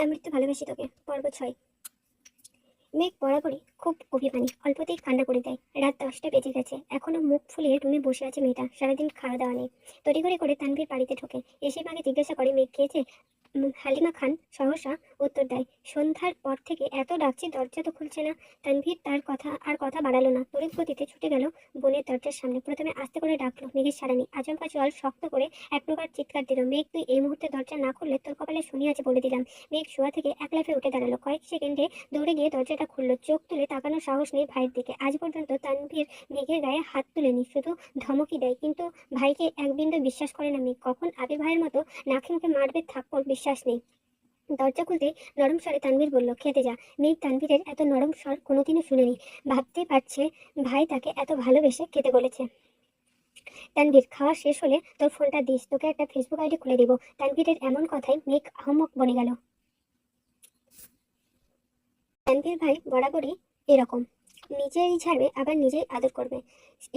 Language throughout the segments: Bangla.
আমি তো ভালোবাসি তোকে পর্ব 6। মেঘ বরাবরই খুব অভিমানী, অল্পতেই কান্না করে দেয়। রাত 10টা বেজে গেছে, এখনো মুখ ফুলিয়ে রুমে বসে আছে মেয়েটা। সারাদিন খাওয়া দাওয়া নেই। তড়িঘড়ি করে তানভীর বাড়িতে ঢোকে। এসে মাকে জিজ্ঞাসা করে মেঘ খেয়েছে। হালিমা খান সহসা উত্তর দেয়, সন্ধ্যার পর থেকে এত ডাকছি, দরজা তো খুলছে না। তানভীর তার কথা বাড়ালো না, তড়িৎ গতিতে ছুটে গেল বোনের দরজার সামনে। প্রথমে আস্তে করে ডাকলো, মেঘের সাড়া নেই। আচমকা জল শক্ত করে এক প্রকার চিৎকার দিল, মেঘ তুই এই মুহূর্তে দরজা না খুললে তোর কপালে শনি আছে বলে দিলাম। মেঘ শোয়া থেকে এক লাফে উঠে দাঁড়ালো, কয়েক সেকেন্ডে দৌড়ে গিয়ে দরজাটা খুললো। চোখ তুলে তাকানোর সাহস নেই ভাইয়ের দিকে। আজ পর্যন্ত তানভীর মেঘের গায়ে হাত তুলেনি, শুধু ধমকি দেয়, কিন্তু ভাইকে এক বিন্দু বিশ্বাস করে না মেঘ। কখন আবির ভাইয়ের মতো নাকে মুখে মারবে থাপ্পড় বিশ্বাস নেই। দরজা খুলতে নরম স্বরে তানভীর বলল, খেতে যা। মেঘ তানভীরের এত নরম স্বর কোনোদিনও শুনেনি। ভাবতে পারছে ভাই তাকে এত ভালোবেসে খেতে বলেছে। তানভীর, খাওয়া শেষ হলে তোর ফোনটা দিস, তোকে একটা ফেসবুক আইডি খুলে দিব। তানভীরের এমন কথায় মেঘ আহম্মক বনে গেল। তানভীর ভাই বরাবরই এরকম, নিজেই ছাড়বে আবার নিজেই আদর করবে।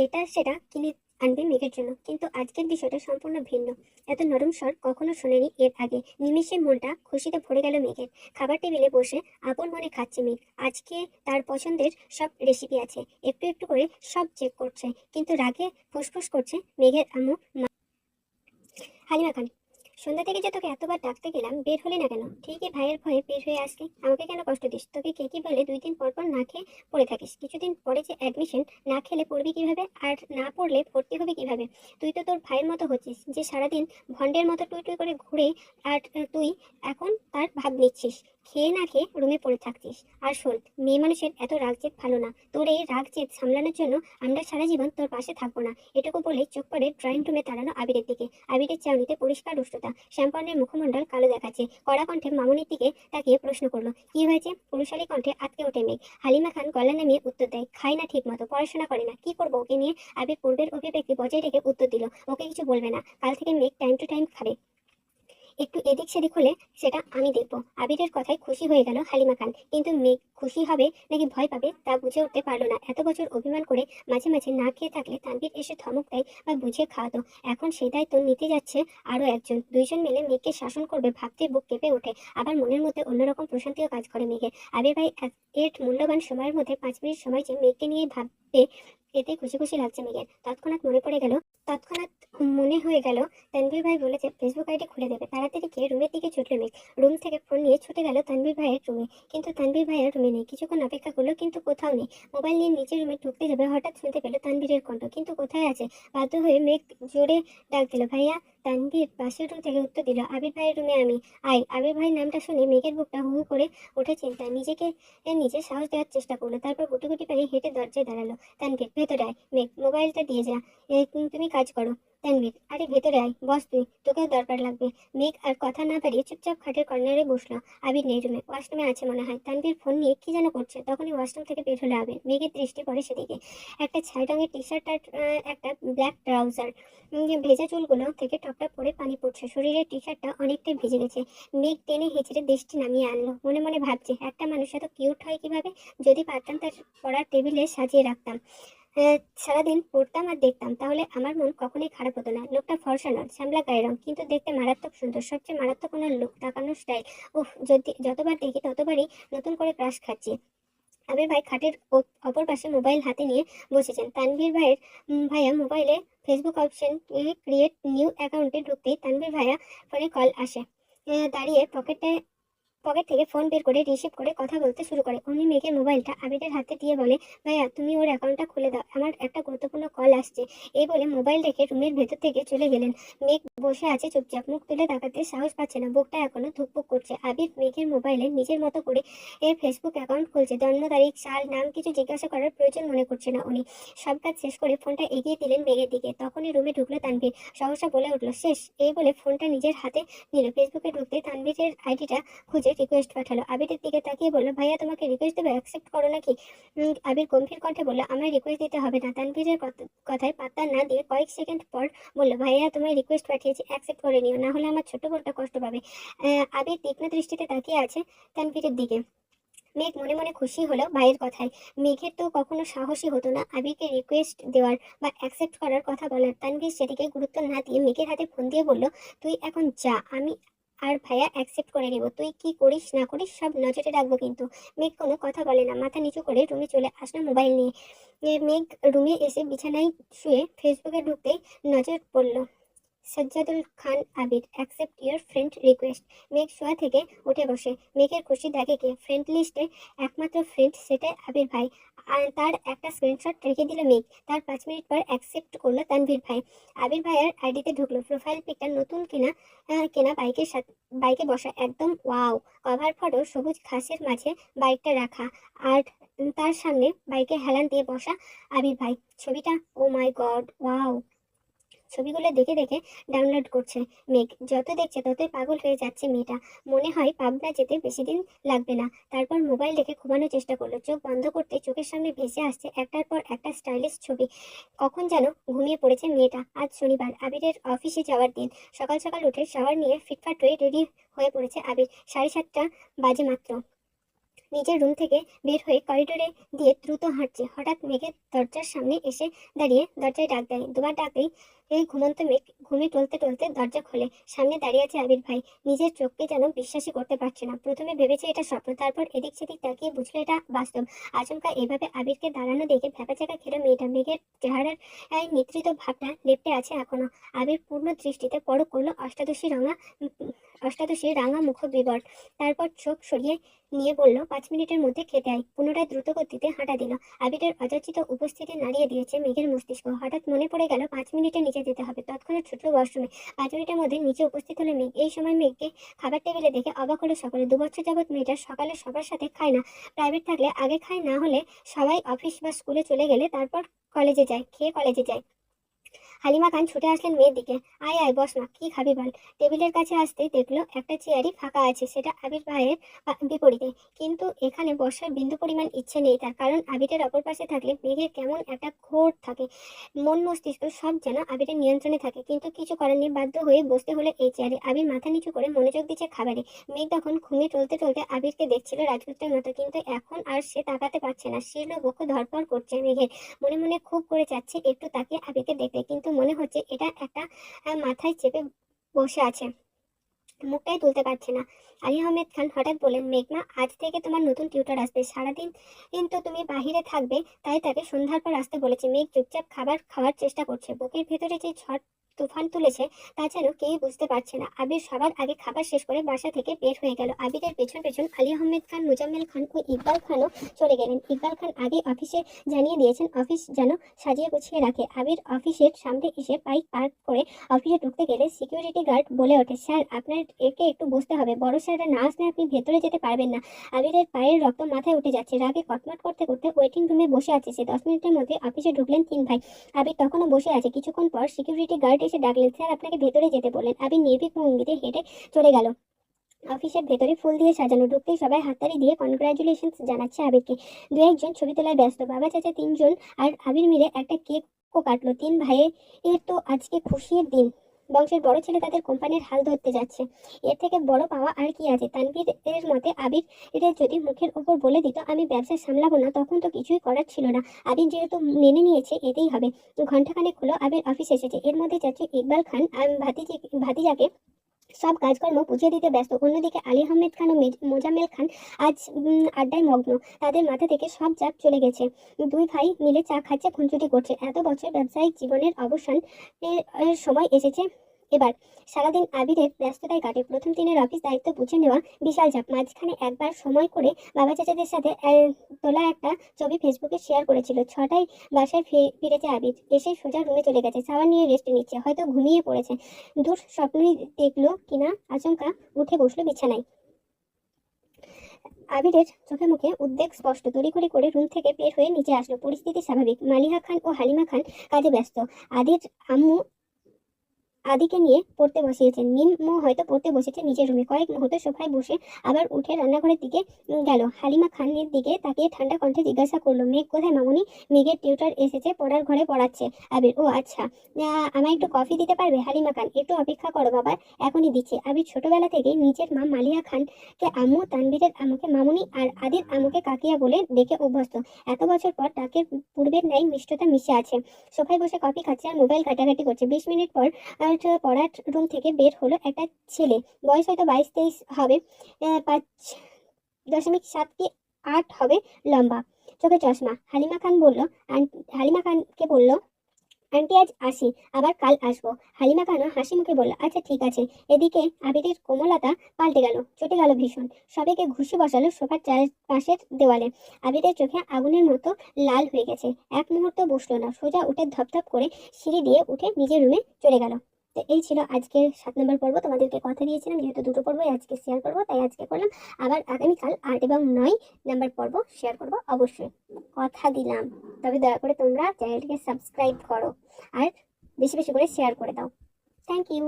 এটা সেটা কিনে আনবে মেঘের জন্য, কিন্তু আজকের বিষয়টা সম্পূর্ণ ভিন্ন। এত নরম স্বর কখনো শোনেনি এর আগে। নিমেষে মনটা খুশিতে ভরে গেল মেঘের। খাবার টেবিলে বসে আপন মনে খাচ্ছে মেঘ। আজকে তার পছন্দের সব রেসিপি আছে, একটু একটু করে সব চেক করছে, কিন্তু রাগে ফুসফুস করছে মেঘের আম্মু হালিমা খান। সন্ধ্যা থেকে যে তোকে এতবার ডাকতে গেলাম, বের হলি না কেন? ঠিকই ভাইয়ের ভয়ে বের হয়ে আসলি। আমাকে কেন কষ্ট দিস? তোকে কে কি বলে 2 দিন পর পর না খেয়ে পড়ে থাকিস? কিছুদিন পরে যে অ্যাডমিশন, না খেলে পড়বি কিভাবে? আর না পড়লে ভর্তি হবে কিভাবে? তুই তো তোর ভাইয়ের মতো হচ্ছিস, যে সারাদিন ভন্ডের মতো টুই টুই করে ঘুরে। আর তুই এখন তার ভাব নিচ্ছিস, খেয়ে না খেয়ে রুমে পড়ে থাকছিস। আর শোন, মেয়ে মানুষের এত রাগ জেদ ভালো না। তোর এই রাগ জেদ সামলানোর জন্য আমরা সারা জীবন তোর পাশে থাকবো না। এটুকু বলে চোখ পড়ে ড্রয়িং রুমে তাড়ানো আবিরের দিকে। আবিরের চাউনিতে পরিষ্কার রুষ্টতা, শ্যাম্পানের মুখমণ্ডল কালো দেখাচ্ছে। কড়া কণ্ঠে মামুনির দিকে তাকিয়ে প্রশ্ন করলো, কি হয়েছে? পুরুষালী কণ্ঠে আটকে ওঠে মেঘ। হালিমা খান গলা নামিয়ে উত্তর দেয়, খায় না ঠিক মতো, পড়াশোনা করে না, কি করবো ওকে নিয়ে? আবির পূর্বের অভিব্যক্তি বজায় রেখে উত্তর দিল, ওকে কিছু বলবে না, কাল থেকে মেঘ টাইম টু টাইম খাবে। একটু এদিক সেদিক হলে সেটা আমি দেখবো। আবিরের কথায় খুশি হয়ে গেল হালিমা খান, কিন্তু মেঘ খুশি হবে নাকি ভয় পাবে তা বুঝে উঠতে পারলো না। এত বছর অভিমান করে মাঝে মাঝে না খেয়ে থাকলে তানভীর এসে ধমক দেয় বা বুঝিয়ে খাওয়াতো, এখন সেই দায়িত্ব নিতে যাচ্ছে আরো একজন। দুইজন মিলে মেঘকে শাসন করবে ভাবতে বুক কেঁপে ওঠে। আবার মনের মধ্যে অন্যরকম প্রশান্তিও কাজ করে মেঘের। আবির ভাই এর মূল্যবান সময়ের মধ্যে 5 মিনিট সময় যে মেঘকে নিয়ে ভাবতে, এতে খুশি খুশি লাগছে মেঘের। তৎক্ষণাৎ মনে হয়ে গেল তানভীর ভাই বলেছে ফেসবুক আইডি খুলে দেবে। তাড়াতাড়ি গিয়ে রুমের দিকে ছুটল মেঘ। রুম থেকে ফোন নিয়ে ছুটে গেল তানভীর ভাইয়ের রুমে, কিন্তু তানভীর ভাইয়ের রুমে নেই। কিছুক্ষণ অপেক্ষা করলো, কিন্তু কোথাও নেই। মোবাইল নিয়ে নিচের রুমে ঢুকতে যাবে, হঠাৎ শুনতে পেল তানভীরের কণ্ঠ, কিন্তু কোথায় আছে? বাধ্য হয়ে মেঘ জোরে ডাক দিল, ভাইয়া। তানভীর পাশের রুম থেকে উত্তর দিল, আবির ভাইয়ের রুমে আমি। আয়। আবির ভাইয়ের নামটা শুনে মেঘের বুকটা হু হু করে ওঠে চিন্তায়। নিজেকে নিজে সাহস দেওয়ার চেষ্টা করলো, তারপর গুটি গুটি পায়ে হেঁটে দরজায় দাঁড়ালো। তানভীর, ভেতরে আয়। মেঘ, মোবাইলটা দিয়ে যা, তুমি কাজ করো। তানভীর, আরে ভেতরে আয়, বস তুই, তোকেও দরকার লাগবে। মেঘ আর কথা না বাড়িয়ে চুপচাপ খাটের কর্নারে বসলো। আবির নেই রুমে, ওয়াশরুমে আছে মনে হয়। তানভীর ফোন নিয়ে কি যেন করছে, তখনই ওয়াশরুম থেকে বের হলো আবির। মেঘের দৃষ্টি পড়ে সেদিকে। একটা ছাই রঙের টি শার্ট আর একটা ব্ল্যাক ট্রাউজার। ভেজা চুলগুলো থেকে টপটপ করে পানি পড়ছে, শরীরের টি শার্টটা অনেকটাই ভিজে গেছে। মেঘ টেনে হেঁচড়ে দেশটি নামিয়ে আনলো। মনে মনে ভাবছে, একটা মানুষ এত কিউট হয় কিভাবে? যদি পারতাম তার পড়ার টেবিলে সাজিয়ে রাখতাম, সারাদিন পড়তাম আর দেখতাম, তাহলে আমার মন কখনোই খারাপ হতো না। লোকটা ফর্সা নয়, শ্যামলা গায়ের রং, কিন্তু দেখতে মারাত্মক সুন্দর। সবচেয়ে মারাত্মক ওনার লোক তাকানোর স্টাইল। উফ, যদি যতবার দেখি ততবারই নতুন করে ক্রাশ খাচ্ছি। আবির ভাই খাটের অপর পাশে মোবাইল হাতে নিয়ে বসেছেন। তানভীর ভাইয়া মোবাইলে ফেসবুক অপশন ক্রিয়েট নিউ অ্যাকাউন্টে ঢুকতেই তানভীর ভাইয়া ফোনে কল আসে। দাঁড়িয়ে পকেট থেকে ফোন বের করে রিসিভ করে কথা বলতে শুরু করে। অমনি মেঘের মোবাইলটা আবিরের হাতে দিয়ে বলে, ভাইয়া তুমি ওর অ্যাকাউন্টটা খুলে দাও, আমার একটা গুরুত্বপূর্ণ কল আসছে। এই বলে মোবাইল রেখে রুমের ভেতর থেকে চলে গেলেন। মেঘ বসে আছে চুপচাপ, মুখ তুলে তাকাতে সাহস পাচ্ছে না, বুকটা এখনো ধুকপুক করছে। আবির মেঘের মোবাইলে নিজের মতো করে ফেসবুক অ্যাকাউন্ট খুলছে। জন্ম তারিখ, সাল, নাম কিছু জিজ্ঞাসা করার প্রয়োজন মনে করছে না উনি। সব কাজ শেষ করে ফোনটা এগিয়ে দিলেন মেঘের দিকে। তখনই রুমে ঢুকলো তানভীর। সহসা বলে উঠলো, শেষ। এই বলে ফোনটা নিজের হাতে নিল। ফেসবুকে ঢুকতে তানভীরের আইডিটা খুঁজে রিকোয়েস্ট পাঠালো। আবিরের দিকে তাকিয়ে বলল, ভাইয়া তোমাকে রিকোয়েস্ট দেবে, অ্যাকসেপ্ট করো নাকি? আবির গম্ভীর কণ্ঠে বলল, আমায় রিকোয়েস্ট দিতে হবে না। তানভীরের কথায় পাত্তা না দিয়ে কয়েক সেকেন্ড পর বলল, ভাইয়া তোমায় রিকোয়েস্ট পাঠিয়েছি, অ্যাকসেপ্ট করে নিও, না হলে আমার ছোট বোনটা কষ্ট পাবে। আবির তীক্ষ্ণ দৃষ্টিতে তাকিয়ে আছে তানভীরের দিকে। মেঘ মনে মনে খুশি হলো ভাইয়ের কথায়। মেঘের তো কখনো সাহসী হতো না আবিরকে রিকোয়েস্ট দেওয়ার বা অ্যাকসেপ্ট করার কথা বলার। তানভীর সেদিকে গুরুত্ব না দিয়ে মেঘের হাতে ফোন দিয়ে বলল, তুই এখন যা, আমি আর ভাইয়া অ্যাকসেপ্ট করে নিব। তুই কি করিস না করিস সব নজরে রাখবো কিন্তু। মেঘ কোনো কথা বলে না, মাথা নিচু করে রুমে চলে আসলো মোবাইল নিয়ে। মেঘ রুমে এসে বিছানায় শুয়ে ফেসবুকে ঢুকতেই নজর পড়ল সজ্জাদুল খান আবির অ্যাকসেপ্ট ইউর ফ্রেন্ড রিকোয়েস্ট। মেঘ শোয়া থেকে উঠে বসে। মেঘের খুশি দেখে কে ফ্রেন্ড লিস্টে একমাত্র ফ্রেন্ড সেটা আবির ভাই। আর তার একটা স্ক্রিনশট রেখে দিল মেঘ। তার 5 মিনিট পর অ্যাকসেপ্ট করলো তানভীর ভাই। আবির ভাইয়ের আইডিতে ঢুকলো। প্রোফাইল পিকটা নতুন কেনা বাইকের সাথে, বাইকে বসা একদম ওয়াও। কভার ফটো সবুজ ঘাসের মাঝে বাইকটা রাখা, আর তার সামনে বাইকে হেলান দিয়ে বসা আবির ভাই। ছবিটা ও মাই গড ওয়াও। ছবিগুলো দেখে দেখে ডাউনলোড করছে মেঘ। যত দেখছে ততই পাগল হয়ে যাচ্ছে মেয়েটা। মনে হয় পাবনা যেতে বেশি দিন লাগবে না। তারপর মোবাইল রেখে ঘুমানোর চেষ্টা করলো। চোখ বন্ধ করতে চোখের সামনে ভেসে আসছে একটার পর একটা স্টাইলিশ ছবি। কখন যেন ঘুমিয়ে পড়েছে মেয়েটা। আজ শনিবার, আবিরের অফিসে যাওয়ার দিন। সকাল সকাল উঠে শাওয়ার নিয়ে ফিটফাট হয়ে রেডি হয়ে পড়েছে আবির। 7:30 বাজে মাত্র। নিজের রুম থেকে বের হয়ে করিডোরে দিয়ে দ্রুত হাঁটছে। হঠাৎ মেঘের দরজার সামনে এসে দাঁড়িয়ে দরজায় ডাক দেয়। দুবার ডাকতেই এই ঘুমন্ত মেঘ ঘুমে টলতে টলতে দরজা খোলে। সামনে দাঁড়িয়ে আছে আবির ভাই। নিজের চোখকে যেন বিশ্বাসই করতে পারছে না। প্রথমে ভেবেছে এটা স্বপ্ন, তারপর এদিক সেদিক তাকিয়ে বুঝলো এটা বাস্তব। আচমকা এভাবে আবিরকে দাঁড়ানো দেখে ভ্যাপাচাকা খেলো মেয়েটা। মেঘের চেহারার নেতৃত্ব ভাবটা লেপ্টে আছে এখনো। আবির পূর্ণ দৃষ্টিতে পরখ করলো অষ্টাদশী রাঙা মুখ বিবর। তারপর চোখ সরিয়ে নিয়ে বলল, 5 মিনিটের মধ্যে খেতে আয়। পুনরায় দ্রুত গতিতে হাঁটা দিল। আবিরের অযাচিত উপস্থিতি নাড়িয়ে দিয়েছে মেঘের মস্তিষ্ক। হঠাৎ মনে পড়ে গেল 5 মিনিটে নিচে যেতে হবে। তৎক্ষণাৎ ছুটল ওয়াশরুমে। 5 মিনিটের মধ্যে নিচে উপস্থিত হলো মেঘ। এই সময় মেঘকে খাবার টেবিলে দেখে অবাক হলো সকলে। 2 বছর যাবৎ মেয়েটা সকালে সবার সাথে খায় না। প্রাইভেট থাকলে আগে খায়, না হলে সবাই অফিস বা স্কুলে চলে গেলে তারপর কলেজে যায়, খেয়ে কলেজে যায়। হালিমা খান ছুটে আসলেন মেয়ের দিকে। আয় আয় বস মা, কি খাবি বল। টেবিলের কাছে আসতেই দেখলো একটা চেয়ারই ফাঁকা আছে, সেটা আবির ভাইয়ের বিপরীতে। কিন্তু এখানে বসার বিন্দু পরিমাণ ইচ্ছে নেই তার, কারণ আবিরের অপর পাশে থাকলে মেঘের কেমন একটা ঘোর থাকে। মন মস্তিষ্ক সব যেন আবিরের নিয়ন্ত্রণে থাকে। কিন্তু কিছু করার নেই, বাধ্য হয়ে বসতে হলো এই চেয়ারে। আবির মাথা নিচু করে মনোযোগ দিচ্ছে খাবারে। মেঘ তখন ঘুমিয়ে টলতে টলতে আবিরকে দেখছিল রাজপুত্রের মতো, কিন্তু এখন আর সে তাকাতে পারছে না। শীর্ণ বক্ষ ধরপড় করছে মেঘের। মনে মনে খুব করে চাচ্ছে একটু তাকে আবিরকে দেখতে, কিন্তু মনে হচ্ছে এটা একটা মাথায় চেপে বসে আছে, মুখটাই তুলতে পারছে না। আলী আহমেদ খান হঠাৎ বলেন, মেঘনা, আজ থেকে তোমার নতুন টিউটর আসবে। সারাদিন কিন্তু তুমি বাহিরে থাকবে, তাই তাকে সন্ধ্যার পর আসতে বলেছে। মেঘ চুপচাপ খাবার খাওয়ার চেষ্টা করছে। বুকের ভেতরে যে ঝড় তুফান তুলেছে তা যেন কেউই বুঝতে পারছে না। আবির সবার আগে খাবার শেষ করে বাসা থেকে বের হয়ে গেল। আবিরের পেছন পেছন আলী আহমেদ খান, মুজাম্মেল খান ও ইকবাল খানও চলে গেলেন। ইকবাল খান আগে অফিসে জানিয়ে দিয়েছেন অফিস যেন সাজিয়ে গুছিয়ে রাখে। আবির অফিসের সামনে এসে বাইক পার্ক করে অফিসে ঢুকতে গেলে সিকিউরিটি গার্ড বলে ওঠে, স্যার আপনার একে একটু বসতে হবে, বড় স্যাররা না আসলে আপনি ভেতরে যেতে পারবেন না। আবিরের পায়ের রক্ত মাথায় উঠে যাচ্ছে। রাগে কটমট করতে করতে ওয়েটিং রুমে বসে আছে সে। 10 মিনিটের মধ্যে অফিসে ঢুকলেন 3 ভাই। আবির তখনও বসে আছে। কিছুক্ষণ পর সিকিউরিটি গার্ড এসে ডাকলেন, স্যার আপনাকে ভেতরে যেতে বললেন। আবির নির্ভীক ভঙ্গিতে হেঁটে চলে গেল। অফিসের ভেতরে ফুল দিয়ে সাজানো। ঢুকতেই সবাই হাততালি দিয়ে কনগ্রাচুলেশন জানাচ্ছে আবিরকে। দু একজন ছবি তোলায় ব্যস্ত। বাবা চাচা 3জন আর আবির মিলে একটা কেকও কাটলো। 3 ভাইয়ের এর তো আজকে খুশির দিন। বংশের বড় ছেলে তাদের কোম্পানির হাল ধরতে যাচ্ছে। এর থেকে বড় পাওয়া আর কি আছে। তানভীর এর মতে আবির এটা যদি মুখের ওপর বলে দিত আমি ব্যবসা সামলাবো না, তখন তো কিছুই করার ছিল না। আবির যেহেতু মেনে নিয়েছে এতেই হবে। ঘন্টাখানেক হলো আবির অফিস এসেছে। এর মধ্যে চাচু ইকবাল খান আর ভাতিজাকে সব কাজকর্ম বুঝিয়ে দিতে ব্যস্ত। অন্যদিকে আলী আহমেদ খান ও মোজাম্মেল খান আজ আড্ডায় মগ্ন। তাদের মাথা থেকে সব চাপ চলে গেছে। 2 ভাই মিলে চা খাচ্ছে, খুনসুটি করছে। এত বছর ব্যবসায়িক জীবনের অবসান এর সময় এসেছে এবার। সারাদিন আবিরের ব্যস্ততায় কাটে। প্রথম দিনের অফিস দায়িত্ব বুঝে নেওয়া বিশাল চাপ। মাঝখানে একবার সময় করে বাবা চাচাদের সাথে তোলা একটা ছবি ফেসবুকে শেয়ার করেছিল। 6টায় বাসায় ফিরেছে আবির। এসে সোজা রুমে চলে গেছে। শাওয়ার নিয়ে রেস্ট নিচ্ছে, হয়তো ঘুমিয়ে পড়েছে। দূর স্বপ্নই দেখলো কিনা আচমকা উঠে বসলো বিছানায়। আবিরের চোখে মুখে উদ্বেগ স্পষ্ট। তড়িঘড়ি করে রুম থেকে বের হয়ে নিচে আসলো। পরিস্থিতি স্বাভাবিক। মালিহা খান ও হালিমা খান কাজে ব্যস্ত। আদির আম্মু আদিকে নিয়ে পড়তে বসিয়েছেন। মিমও হয়তো পড়তে বসেছে নিজের রুমে। কয়েক মুহূর্তে সোফায় বসে আবার উঠে রান্নাঘরের দিকে গেল। হালিমা খানের দিকে তাকিয়ে ঠান্ডা কণ্ঠে জিজ্ঞাসা করলো, মেঘ কোথায় মামুনি? মেঘের টিউটর এসেছে, পড়ার ঘরে পড়াচ্ছে। আবির, ও আচ্ছা, আমায় একটু কফি দিতে পারবে? হালিমা খান, একটু অপেক্ষা করো বাবা, এখনই দিচ্ছি। আবির ছোটবেলা থেকেই নিজের মা মালিয়া খানকে আম্মু, তানবীরের আম্মুকে মামুনি আর আদির আম্মুকে কাকিয়া বলে ডেকে অভ্যস্ত। এত বছর পর ডাকের পূর্বের ন্যায় মিষ্টতা মিশে আছে। সোফায় বসে কফি খাচ্ছে আর মোবাইল ঘাটাঘাটি করছে। 20 মিনিট পর পড়ার রুম থেকে বের হলো একটা ছেলে, বয়স হয়তো 22-23 হবে, 5.7 কি 8 হবে লম্বা, চোখে চশমা। হালিমা খানকে বলল, আন্টি আজ আসি, আবার কাল আসবো। হালিমা খানও হাসি মুখে বলল, আচ্ছা ঠিক আছে। এদিকে আবিরের কোমলতা পাল্টে গেল, চটে গেল ভীষণ। সবাইকে ঘুষি বসালো সোফার পাশের দেওয়ালে। আবিরের চোখে আগুনের মতো লাল হয়ে গেছে। এক মুহূর্ত বসলো না, সোজা উঠে ধপধপ করে সিঁড়ি দিয়ে উঠে নিজের রুমে চলে গেল। তো এই ছিল আজকের 7 নম্বর পর্ব। তোমাদেরকে কথা দিয়েছিলাম যেহেতু দুটো পর্বই আজকে শেয়ার করবো, তাই আজকে করলাম। আবার আগামীকাল 8 এবং 9 নম্বর পর্ব শেয়ার করবো অবশ্যই, কথা দিলাম। তবে দয়া করে তোমরা চ্যানেলটিকে সাবস্ক্রাইব করো আর বেশি বেশি করে শেয়ার করে দাও। Thank you.